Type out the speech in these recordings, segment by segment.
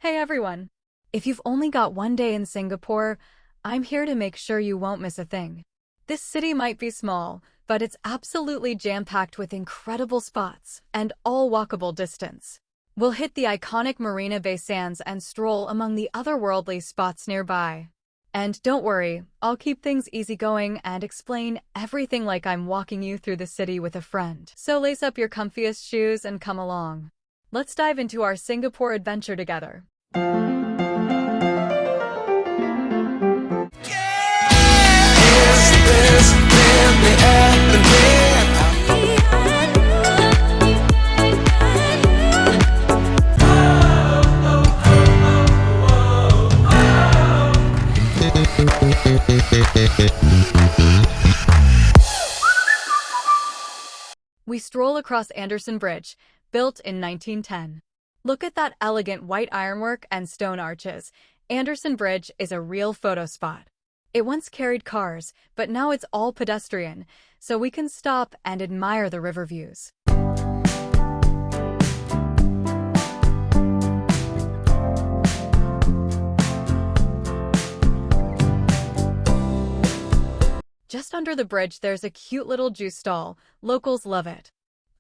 Hey everyone! If you've only got one day in Singapore, I'm here to make sure you won't miss a thing. This city might be small, but it's absolutely jam-packed with incredible spots and all walkable distance. We'll hit the iconic Marina Bay Sands and stroll among the otherworldly spots nearby. And don't worry, I'll keep things easygoing and explain everything like I'm walking you through the city with a friend. So lace up your comfiest shoes and come along. Let's dive into our Singapore adventure together. We stroll across Anderson Bridge, built in 1910. Look at that elegant white ironwork and stone arches. Anderson Bridge is a real photo spot. It once carried cars, but now it's all pedestrian, so we can stop and admire the river views. Just under the bridge, there's a cute little juice stall. Locals love it.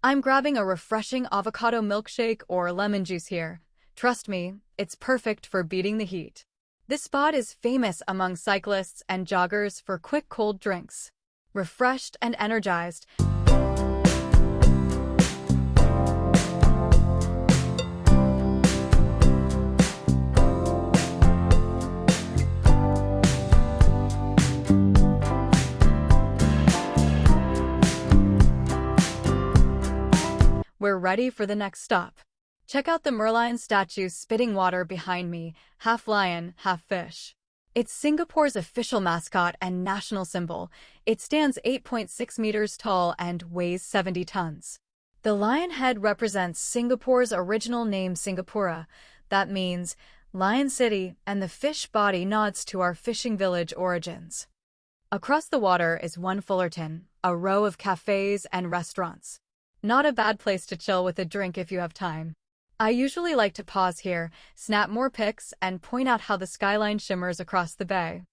I'm grabbing a refreshing avocado milkshake or lemon juice here. Trust me, it's perfect for beating the heat. This spot is famous among cyclists and joggers for quick cold drinks. Refreshed and energized, we're ready for the next stop. Check out the Merlion statue spitting water behind me, half lion, half fish. It's Singapore's official mascot and national symbol. It stands 8.6 meters tall and weighs 70 tons. The lion head represents Singapore's original name Singapura. That means Lion City, and the fish body nods to our fishing village origins. Across the water is One Fullerton, a row of cafes and restaurants. Not a bad place to chill with a drink if you have time. I usually like to pause here, snap more pics, and point out how the skyline shimmers across the bay.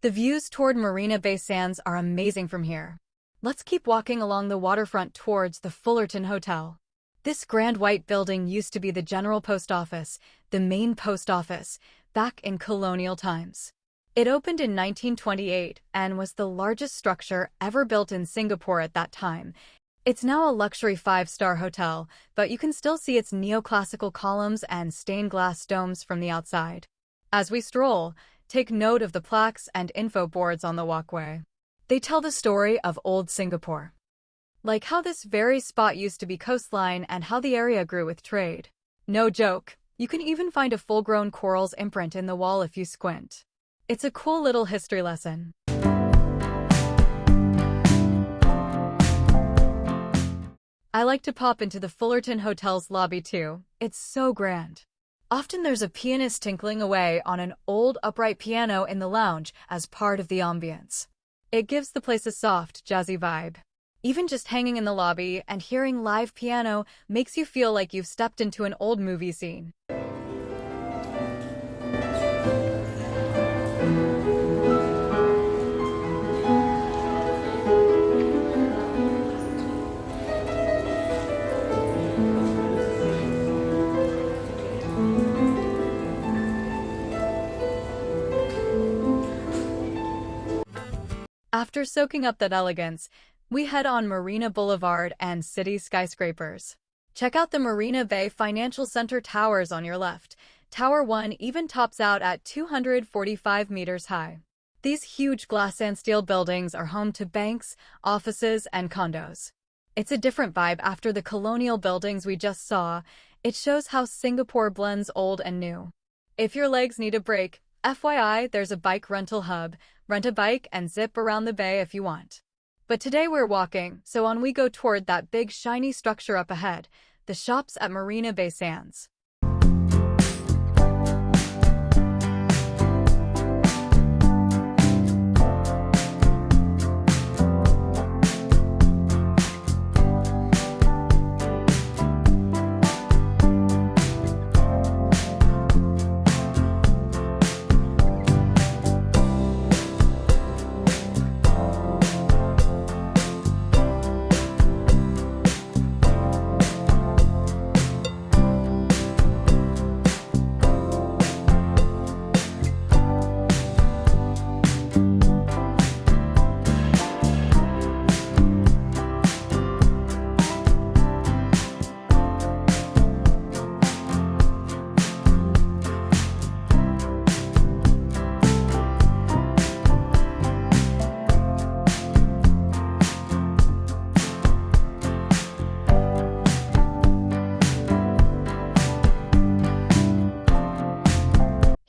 The views toward Marina Bay Sands are amazing from here. Let's keep walking along the waterfront towards the Fullerton Hotel. This grand white building used to be the General Post Office, the main post office, back in colonial times. It opened in 1928 and was the largest structure ever built in Singapore at that time. It's now a luxury 5-star hotel, but you can still see its neoclassical columns and stained glass domes from the outside. As we stroll, take note of the plaques and info boards on the walkway. They tell the story of old Singapore. Like how this very spot used to be coastline and how the area grew with trade. No joke, you can even find a full-grown coral's imprint in the wall if you squint. It's a cool little history lesson. I like to pop into the Fullerton Hotel's lobby too. It's so grand. Often there's a pianist tinkling away on an old upright piano in the lounge as part of the ambience. It gives the place a soft, jazzy vibe. Even just hanging in the lobby and hearing live piano makes you feel like you've stepped into an old movie scene. After soaking up that elegance, we head on Marina Boulevard and city skyscrapers. Check out the Marina Bay Financial Center towers on your left. Tower 1 even tops out at 245 meters high. These huge glass and steel buildings are home to banks, offices, and condos. It's a different vibe after the colonial buildings we just saw. It shows how Singapore blends old and new. If your legs need a break, FYI, there's a bike rental hub. Rent a bike and zip around the bay if you want. But today we're walking, so on we go toward that big shiny structure up ahead, the shops at Marina Bay Sands.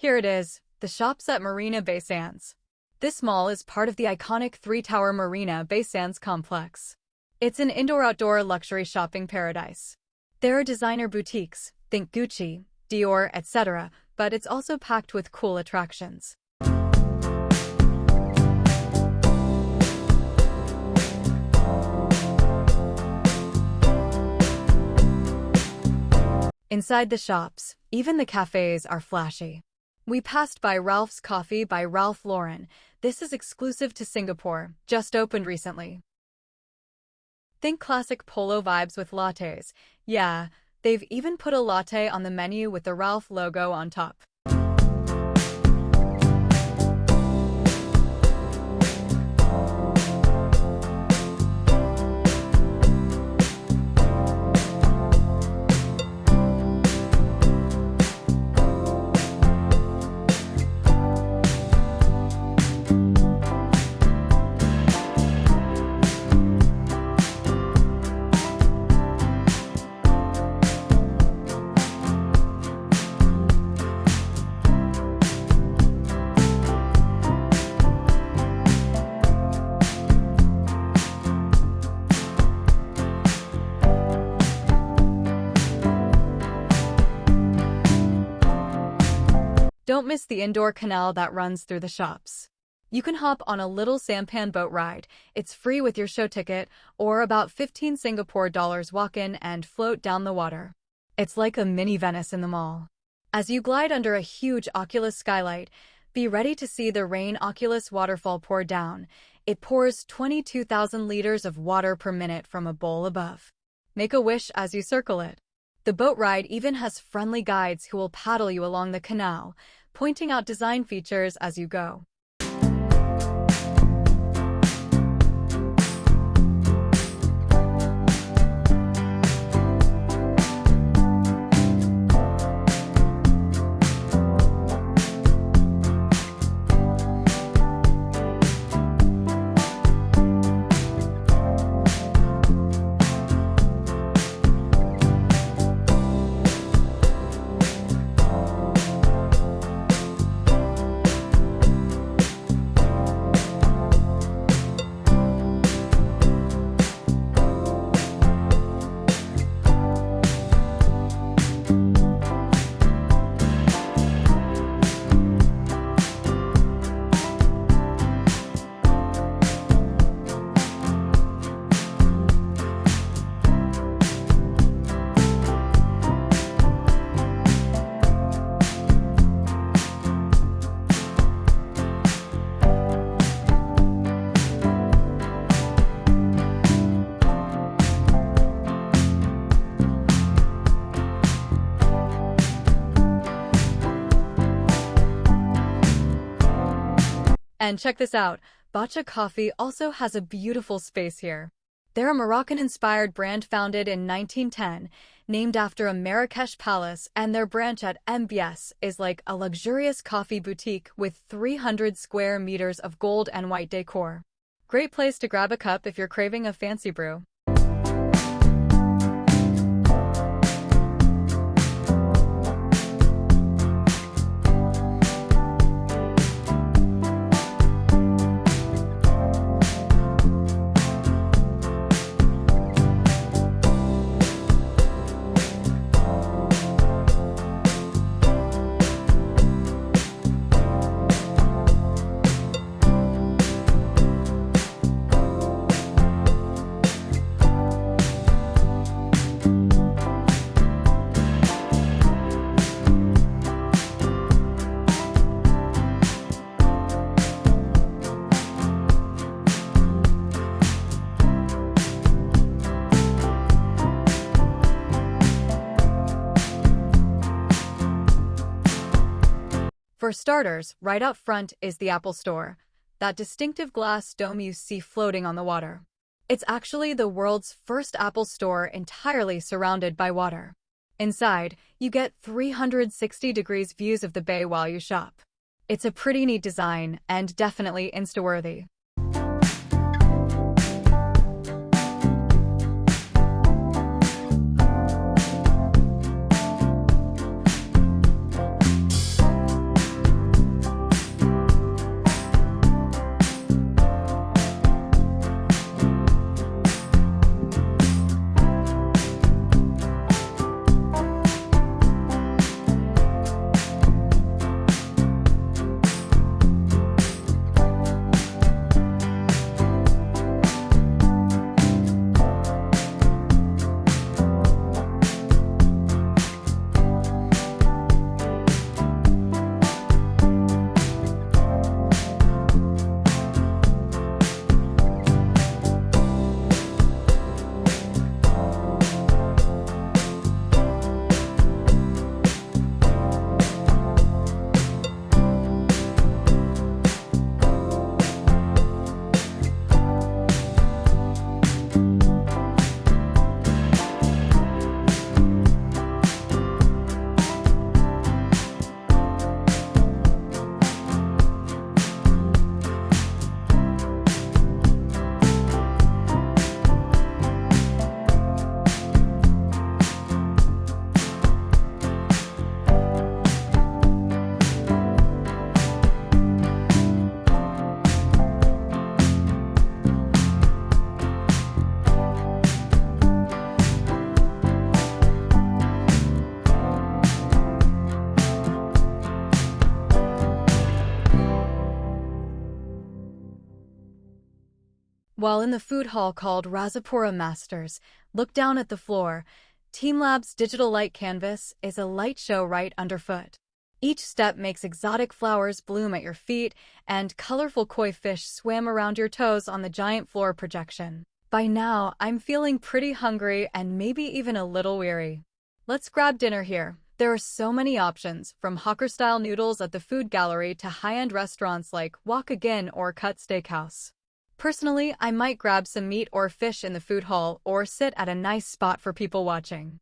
Here it is, the shops at Marina Bay Sands. This mall is part of the iconic three-tower Marina Bay Sands complex. It's an indoor-outdoor luxury shopping paradise. There are designer boutiques, think Gucci, Dior, etc., but it's also packed with cool attractions. Inside the shops, even the cafes are flashy. We passed by Ralph's Coffee by Ralph Lauren. This is exclusive to Singapore, just opened recently. Think classic polo vibes with lattes. Yeah, they've even put a latte on the menu with the Ralph logo on top. Don't miss the indoor canal that runs through the shops. You can hop on a little sampan boat ride. It's free with your show ticket, or about 15 Singapore dollars walk in and float down the water. It's like a mini Venice in the mall. As you glide under a huge Oculus skylight, be ready to see the rain Oculus waterfall pour down. It pours 22,000 liters of water per minute from a bowl above. Make a wish as you circle it. The boat ride even has friendly guides who will paddle you along the canal, pointing out design features as you go. And check this out, Bacha Coffee also has a beautiful space here. They're a Moroccan-inspired brand founded in 1910, named after a Marrakesh palace, and their branch at MBS is like a luxurious coffee boutique with 300 square meters of gold and white decor. Great place to grab a cup if you're craving a fancy brew. For starters, right out front is the Apple Store, that distinctive glass dome you see floating on the water. It's actually the world's first Apple Store entirely surrounded by water. Inside, you get 360 degrees views of the bay while you shop. It's a pretty neat design and definitely Insta-worthy. While in the food hall called Razapura Masters, look down at the floor. TeamLab's digital light canvas is a light show right underfoot. Each step makes exotic flowers bloom at your feet, and colorful koi fish swim around your toes on the giant floor projection. By now, I'm feeling pretty hungry and maybe even a little weary. Let's grab dinner here. There are so many options, from hawker-style noodles at the food gallery to high-end restaurants like Wok Again or Cut Steakhouse. Personally, I might grab some meat or fish in the food hall or sit at a nice spot for people watching.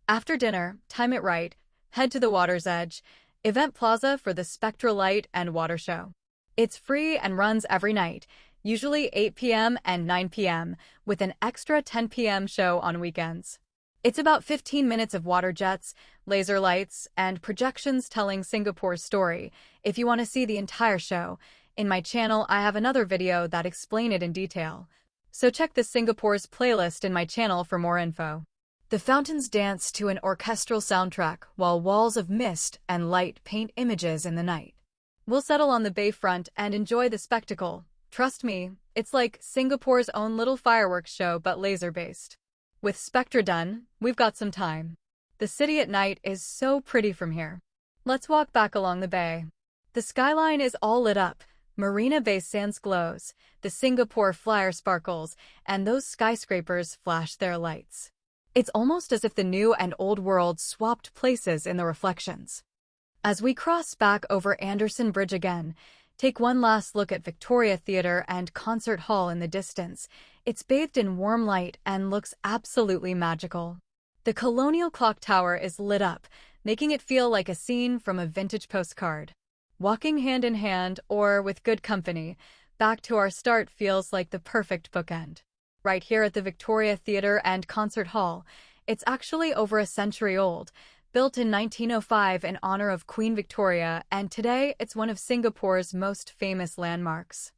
After dinner, time it right, head to the water's edge, Event Plaza for the Spectral Light and Water Show. It's free and runs every night, usually 8 p.m. and 9 p.m., with an extra 10 p.m. show on weekends. It's about 15 minutes of water jets, laser lights, and projections telling Singapore's story. If you want to see the entire show, in my channel I have another video that explains it in detail. So check the Singapore's playlist in my channel for more info. The fountains dance to an orchestral soundtrack while walls of mist and light paint images in the night. We'll settle on the bayfront and enjoy the spectacle. Trust me, it's like Singapore's own little fireworks show but laser-based. With Spectre done, we've got some time. The city at night is so pretty from here. Let's walk back along the bay. The skyline is all lit up. Marina Bay Sands glows, the Singapore Flyer sparkles, and those skyscrapers flash their lights. It's almost as if the new and old world swapped places in the reflections. As we cross back over Anderson Bridge again, take one last look at Victoria Theatre and Concert Hall in the distance. It's bathed in warm light and looks absolutely magical. The colonial clock tower is lit up, making it feel like a scene from a vintage postcard. Walking hand in hand or with good company, back to our start feels like the perfect bookend. Right here at the Victoria Theatre and Concert Hall, it's actually over a century old, built in 1905 in honor of Queen Victoria, and today it's one of Singapore's most famous landmarks.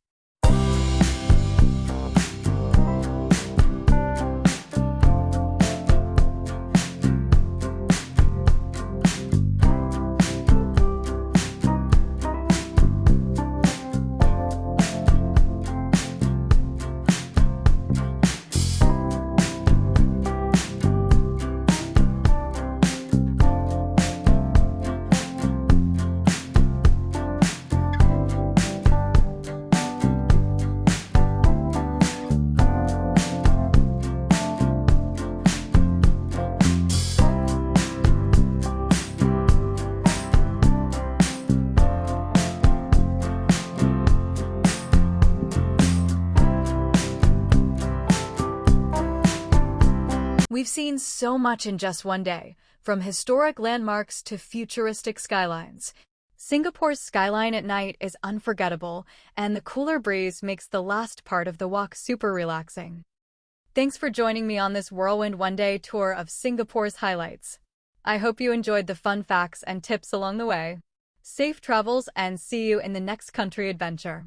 We've seen so much in just one day, from historic landmarks to futuristic skylines. Singapore's skyline at night is unforgettable, and the cooler breeze makes the last part of the walk super relaxing. Thanks for joining me on this whirlwind one-day tour of Singapore's highlights. I hope you enjoyed the fun facts and tips along the way. Safe travels and see you in the next country adventure.